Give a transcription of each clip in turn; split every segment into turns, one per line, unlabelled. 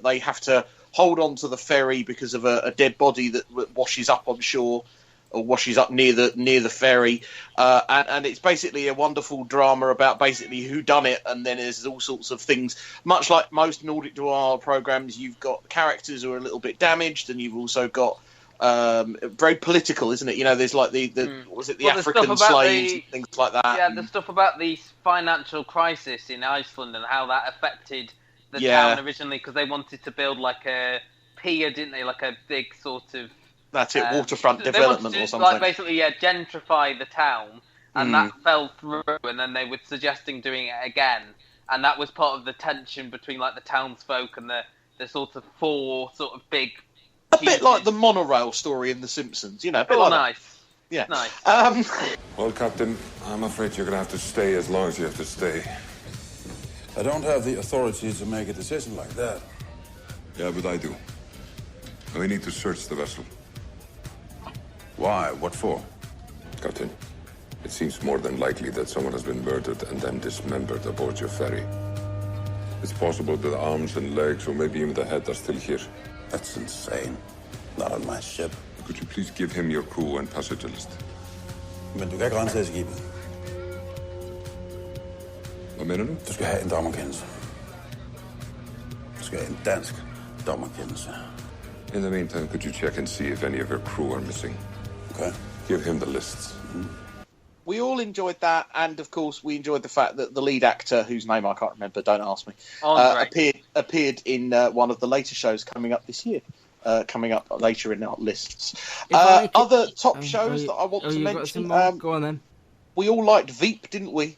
that they have to hold on to the ferry because of a dead body that washes up on shore, or washes up near the ferry, and it's basically a wonderful drama about basically who done it, and then there's all sorts of things. Much like most Nordic noir programs, you've got characters who are a little bit damaged, and you've also got very political, isn't it? You know, there's like the African slaves and things like that.
Yeah, the stuff about the financial crisis in Iceland and how that affected the town originally, because they wanted to build like a pier, didn't they? Like a big sort of...
That's it, waterfront development or something.
Like basically, gentrify the town, and that fell through, and then they were suggesting doing it again, and that was part of the tension between like the townsfolk and the sort of four sort of big...
A bit like the monorail story in The Simpsons, you know. A bit like
nice.
Yeah.
Nice.
Well, Captain, I'm afraid you're going to have to stay as long as you have to stay.
I don't have the authority to make a decision like that.
Yeah, but I do. We need to search the vessel.
Why? What for?
Captain, it seems more than likely that someone has been murdered and then dismembered aboard your ferry. It's possible that the arms and legs, or maybe even the head, are still here.
That's insane. Not on my ship.
Could you please give him your crew and passenger list?
Men du kan ikke rense skibet.
Hvad mener du?
Du skal have en dommerkendelse. Du skal have en dansk dommerkendelse.
In the meantime, could you check and see if any of your crew are missing?
Okay.
Give him the lists.
We all enjoyed that, and of course we enjoyed the fact that the lead actor, whose name I can't remember, don't ask me, appeared in one of the later shows coming up this year, coming up later in our lists. Other top shows that I want to mention.
Go on then.
We all liked Veep, didn't we?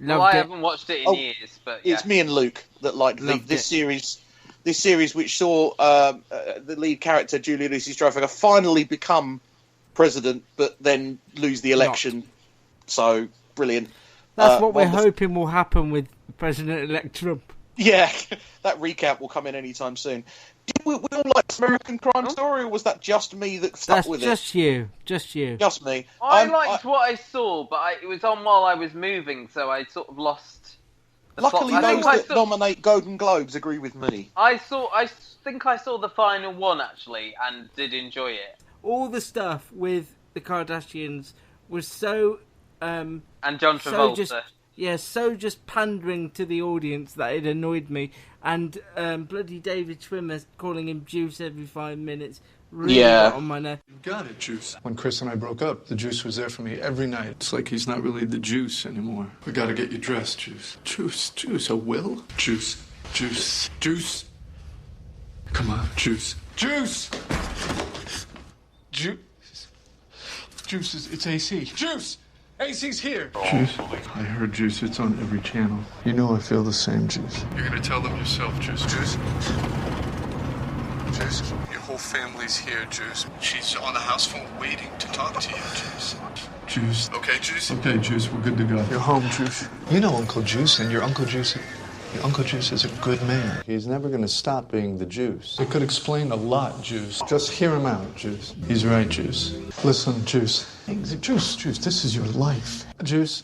I haven't watched it in years, but yeah.
It's me and Luke that liked Veep. This series, which saw the lead character Julia Louis-Dreyfus finally become president, but then lose the election. So, brilliant.
That's what we're hoping will happen with President-elect Trump.
Yeah, that recap will come in anytime soon. Did we all like American Crime Story, or was that just me that stuck with it?
Just you. Just
me.
I liked what I saw, but it was on while I was moving, so I sort of lost the
Luckily, those that nominate Golden Globes agree with me.
I think I saw the final one, actually, and did enjoy it.
All the stuff with the Kardashians was so...
and John Travolta.
So just pandering to the audience that it annoyed me. And bloody David Schwimmer calling him Juice every 5 minutes really got on my nerve.
You got it, Juice. When Chris and I broke up, the Juice was there for me every night. It's like he's not really the Juice anymore. We gotta get you dressed, Juice. Juice, a will? Juice. Come on, Juice. Juice, it's AC. Juice! AC's here! Juice, I heard Juice. It's on every channel. You know I feel the same, Juice. You're gonna tell them yourself, Juice. Juice, your whole family's here, Juice. She's on the house phone waiting to talk to you, Juice. Juice. Okay, Juice? Okay, Juice, we're good to go. You're home, Juice. You know Uncle Juice, and your Uncle Juice is a good man. He's never gonna stop being the Juice. It could explain a lot, Juice. Just hear him out, Juice. He's right, Juice. Listen, Juice. Juice, this is your life. Juice,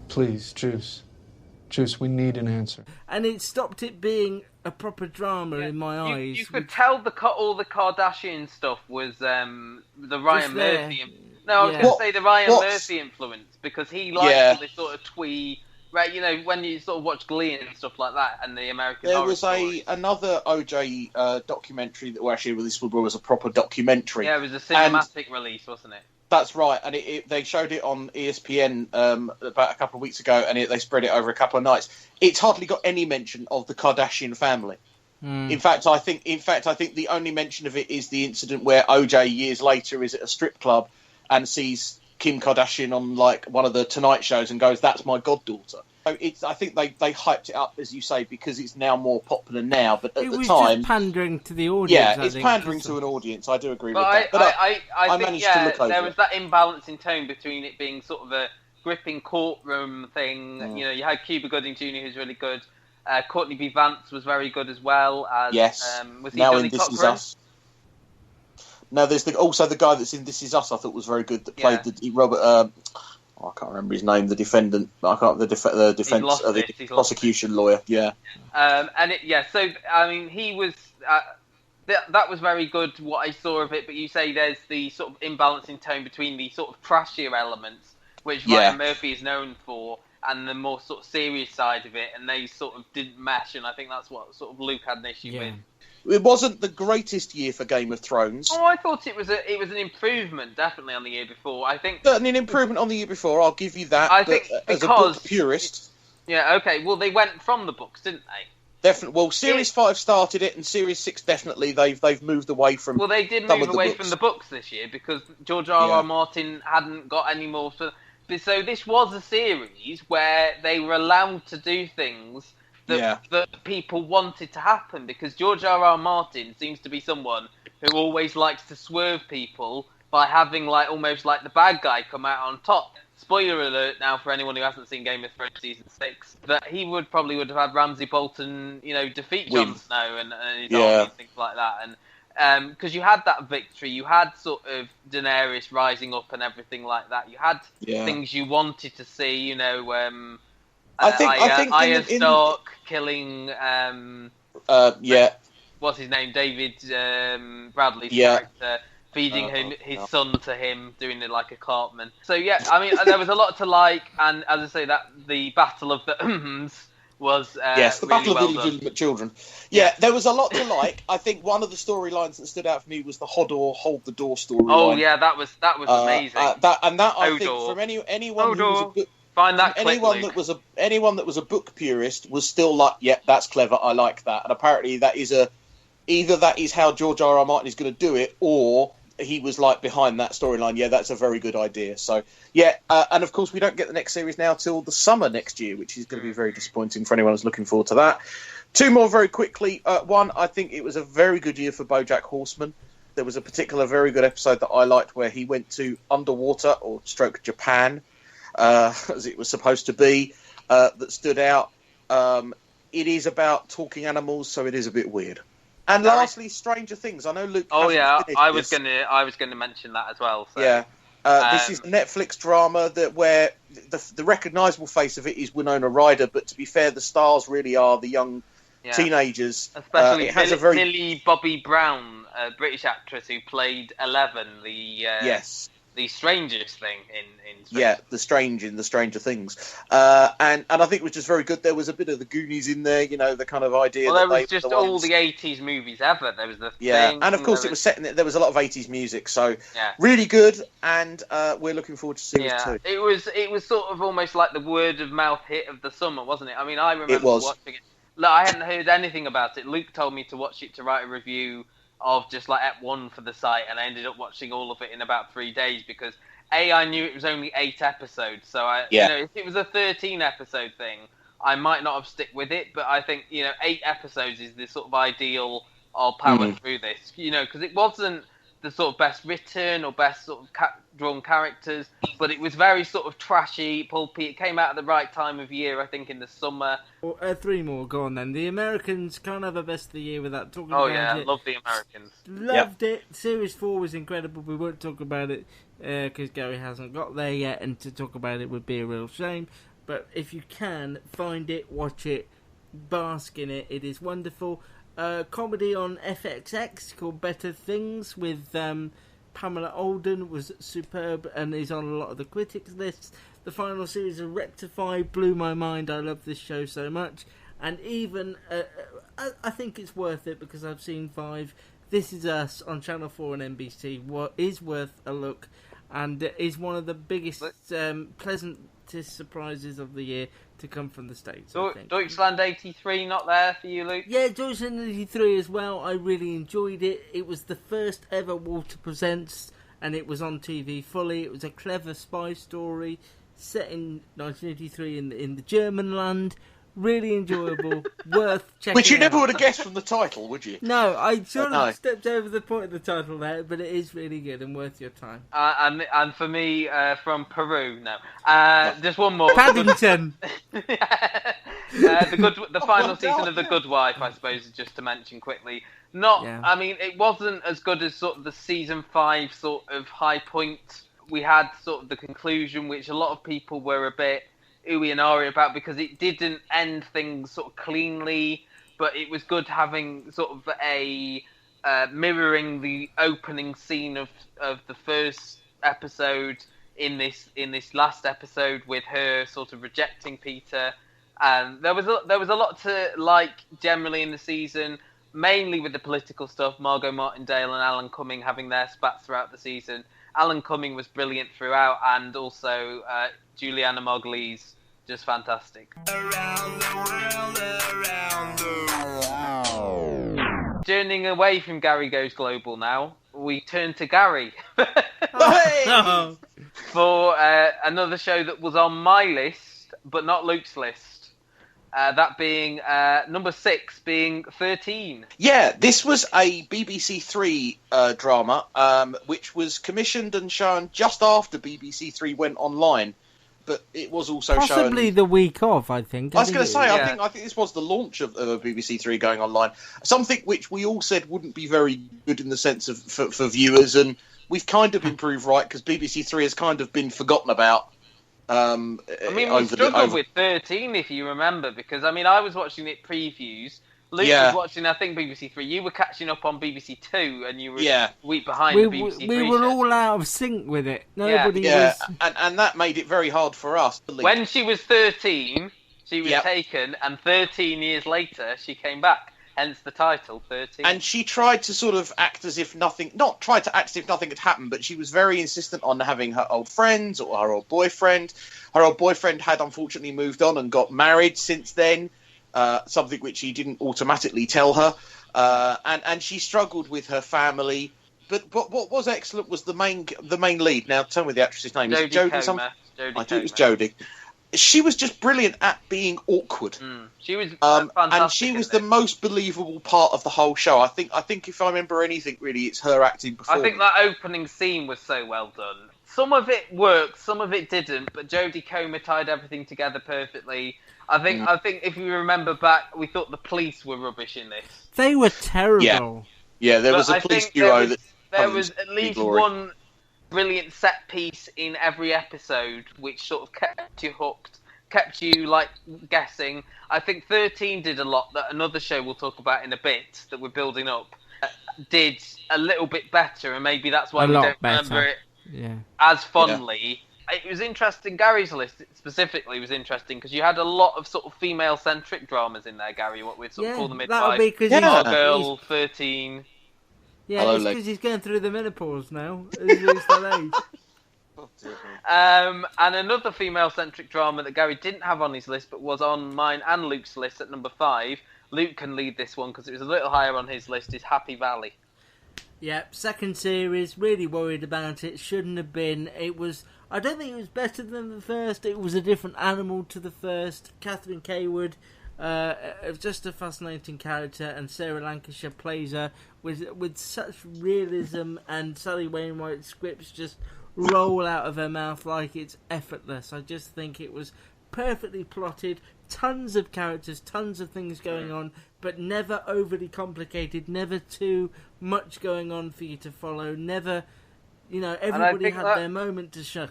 please, Juice, we need an answer.
And it stopped it being a proper drama in my eyes.
You could tell all the Kardashian stuff was the Ryan Murphy. No, I was going to say the Ryan Murphy influence, because he likes the sort of twee... Right, you know, when you sort of watch Glee and stuff like that, and the American
There
Horror
was
Story.
another OJ documentary that, this was a proper documentary.
Yeah, it was a cinematic release, wasn't it?
That's right, and they showed it on ESPN about a couple of weeks ago, and they spread it over a couple of nights. It's hardly got any mention of the Kardashian family. In fact, I think the only mention of it is the incident where OJ years later is at a strip club and sees Kim Kardashian on like one of the Tonight shows and goes, "That's my goddaughter." So I think they hyped it up, as you say, because it's now more popular now. But at the time, it was
just pandering to the audience.
Yeah, it's pandering to an audience. I do agree with that. But
I think
managed to look over
there was that imbalance in tone between it being sort of a gripping courtroom thing.
Mm.
You know, you had Cuba Gooding Jr., who's really good. Courtney B. Vance was very good as well. As,
yes.
Was he
now
Johnny
in This
Cochran?
Is Us. No, there's also the guy that's in This Is Us. I thought was very good. That played Robert. I can't remember his name. The defendant. I can't. The defense. The prosecution lawyer. Yeah.
So I mean, he was. That was very good. What I saw of it, but you say there's the sort of imbalance in tone between the sort of trashier elements, which Ryan Murphy is known for, and the more sort of serious side of it, and they sort of didn't mesh, and I think that's what sort of Luke had an issue with.
It wasn't the greatest year for Game of Thrones.
Oh, I thought it was an improvement, definitely, on the year before. I think
certainly an improvement on the year before. I'll give you that.
I think
as a book purist.
Yeah. Okay. Well, they went from the books, didn't they?
Definitely. Well, Series 5 started it, and Series 6 definitely they've moved away from.
Well, they did move away from the books this year because George R.R. Martin hadn't got any more. So this was a series where they were allowed to do things that people wanted to happen, because George R.R. Martin seems to be someone who always likes to swerve people by having almost like the bad guy come out on top. Spoiler alert now for anyone who hasn't seen Game of Thrones season 6, that he would have had Ramsay Bolton, defeat Jon Snow and his army and things like that. And because you had that victory, you had sort of Daenerys rising up and everything like that. You had things you wanted to see, I think Arya Stark killing what's his name, David Bradley's character, feeding his son to him, doing it like a Cartman. So I mean, there was a lot to like, and as I say, that the Battle of the was the
really Battle of the
Legitimate
Children. Yeah, there was a lot to like. I think one of the storylines that stood out for me was the Hodor hold the door storyline.
Oh yeah, that was amazing.
I think from anyone who was anyone that was a book purist was still like, that's clever. I like that. And apparently that is either that is how George R.R. Martin is going to do it, or he was behind that storyline. Yeah, that's a very good idea. So and of course we don't get the next series now till the summer next year, which is going to be very disappointing for anyone who's looking forward to that. Two more very quickly. One, I think it was a very good year for BoJack Horseman. There was a particular very good episode that I liked where he went to underwater or stroke Japan, as it was supposed to be, that stood out. It is about talking animals, so it is a bit weird. And lastly, Stranger Things. I know Luke.
Oh yeah, I was gonna mention that as well. So.
Yeah, this is a Netflix drama where the recognisable face of it is Winona Ryder, but to be fair, the stars really are the young teenagers.
Especially Millie Bobby Brown, a British actress who played Eleven, the strangest thing in
the strange in the Stranger Things, and I think it was just very good. There was a bit of the Goonies in there, the kind of idea.
Well, there was just all the 80s movies ever. There was the Thing,
and of course it was set in. There was a lot of 80s music, so really good. And we're looking forward to series 2.
It was sort of almost like the word of mouth hit of the summer, wasn't it? I mean, I remember watching it. Look, I hadn't heard anything about it. Luke told me to watch it to write a review of just Ep 1 for the site, and I ended up watching all of it in about 3 days because I knew it was only 8 episodes, so if it was a 13 episode thing, I might not have stick with it, but I think 8 episodes is the sort of ideal. I'll power through this, because it wasn't the sort of best written or best sort of drawn characters, but it was very sort of trashy, pulpy. It came out at the right time of year, I think, in the summer.
Well, 3 more, go on then. The Americans can't have a best of the year without talking
about
it.
Oh yeah, love the Americans.
Loved it. Series 4 was incredible. We won't talk about it because Gary hasn't got there yet, and to talk about it would be a real shame. But if you can, find it, watch it, bask in it. It is wonderful. Comedy on FXX called Better Things with Pamela Alden was superb and is on a lot of the critics lists. The final series of Rectify blew my mind. I love this show so much, and even I think it's worth it because I've seen 5. This Is Us on Channel 4 and NBC is worth a look, and is one of the biggest pleasantest surprises of the year to come from the States.
Deutschland 83 not there for you, Luke?
Yeah, Deutschland 83 as well. I really enjoyed it. It was the first ever Walter Presents, and it was on TV fully. It was a clever spy story set in 1983 in the German land. Really enjoyable, worth checking out.
Which you never would have guessed from the title, would you?
No, I sort of stepped over the point of the title there, but it is really good and worth your time.
And for me, from Peru, just one more.
Paddington!
The final season of The Good Wife, I suppose, just to mention quickly. I mean, it wasn't as good as sort of the season 5 sort of high point we had sort of the conclusion, which a lot of people were a bit ooey and ahhey about because it didn't end things sort of cleanly, but it was good having sort of a mirroring the opening scene of the first episode in this last episode with her sort of rejecting Peter. And there was a lot to like generally in the season, mainly with the political stuff. Margot Martindale and Alan Cumming having their spats throughout the season. Alan Cumming was brilliant throughout, and also Juliana Margulies, just fantastic. Around the world. Journeying away from Gary Goes Global now, we turn to Gary for another show that was on my list, but not Luke's list. That being number 6, being 13.
Yeah, this was a BBC Three drama, which was commissioned and shown just after BBC Three went online. But it was also
possibly
shown
the week of, I think.
I was going to say, I think this was the launch of BBC Three going online. Something which we all said wouldn't be very good in the sense of for viewers, and we've kind of been proved right because BBC Three has kind of been forgotten about.
I mean, we struggled with 13, if you remember, because I mean, I was watching it previews. Luke was watching, I think, BBC Three. You were catching up on BBC Two, and you were a week behind the BBC Three.
We were all out of sync with it. Nobody was...
and that made it very hard for us.
When she was 13, she was taken, and 13 years later, she came back. Hence the title, 13.
And she tried to sort of act as if nothing... Not tried to act as if nothing had happened, but she was very insistent on having her old friends or her old boyfriend. Her old boyfriend had unfortunately moved on and got married since then. Something which he didn't automatically tell her, and she struggled with her family. But what was excellent was the main lead. Now tell me the actress's name.
Jodie Comer.
I think it was Jodie. She was just brilliant at being awkward.
She was fantastic,
and she was the most believable part of the whole show. I think if I remember anything, really, it's her acting performance.
I think that opening scene was so well done. Some of it worked, some of it didn't, but Jodie Comer tied everything together perfectly. I think if you remember back, we thought the police were rubbish in this.
They were terrible.
Yeah, there was a police bureau
there was at least one brilliant set piece in every episode, which sort of kept you hooked, kept you like guessing. I think 13 did a lot that another show we'll talk about in a bit that we're building up did a little bit better, and maybe that's why we don't remember it as fondly. It was interesting. Gary's list specifically was interesting because you had a lot of sort of female-centric dramas in there, Gary. What we'd sort of call the midwife.
That would be because
Girl, 13.
Yeah, it's because he's going through the menopause now. He's that age.
And another female-centric drama that Gary didn't have on his list, but was on mine and Luke's list at number 5. Luke can lead this one because it was a little higher on his list. Is Happy Valley.
Yeah, second series. Really worried about it. Shouldn't have been. It was. I don't think it was better than the first. It was a different animal to the first. Catherine Kaywood, just a fascinating character, and Sarah Lancashire plays her with such realism, and Sally Wainwright's scripts just roll out of her mouth like it's effortless. I just think it was perfectly plotted, tons of characters, tons of things going on, but never overly complicated, never too much going on for you to follow, never... You know, everybody had their moment to shine.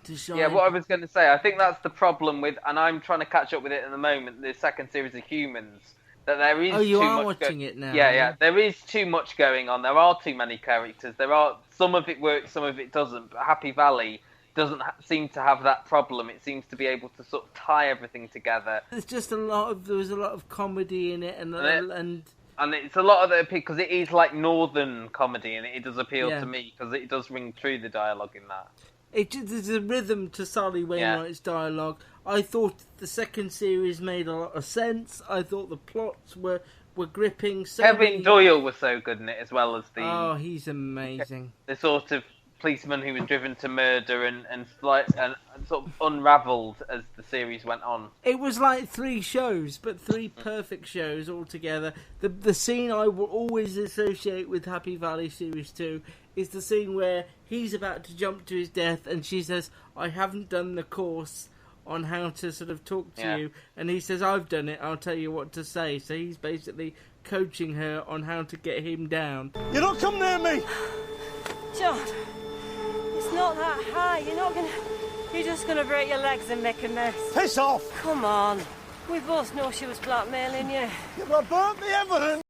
Yeah, what I was going to say, I think that's the problem with, and I'm trying to catch up with it at the moment, the second series of Humans, that there is
you are watching it now.
Yeah, there is too much going on. There are too many characters. Some of it works, some of it doesn't, but Happy Valley doesn't seem to have that problem. It seems to be able to sort of tie everything together.
There was a lot of comedy in it,
and it's a lot of it because it is like northern comedy, and it does appeal to me because it does ring through the dialogue in that.
There's a rhythm to Sally Wainwright's dialogue. I thought the second series made a lot of sense. I thought the plots were gripping.
Kevin Doyle was so good in it, as well as the...
Oh, he's amazing.
The sort of policeman who was driven to murder and sort of unravelled as the series went on.
It was like 3 shows, but 3 perfect shows all together. The scene I will always associate with Happy Valley Series 2 is the scene where he's about to jump to his death and she says, I haven't done the course on how to sort of talk to you. And he says, I've done it, I'll tell you what to say. So he's basically coaching her on how to get him down.
You don't come near me!
John, is
It's not that high. You're just gonna break your legs and make a mess.
Piss off!
Come on. We both know she was blackmailing you.
You've burnt the evidence!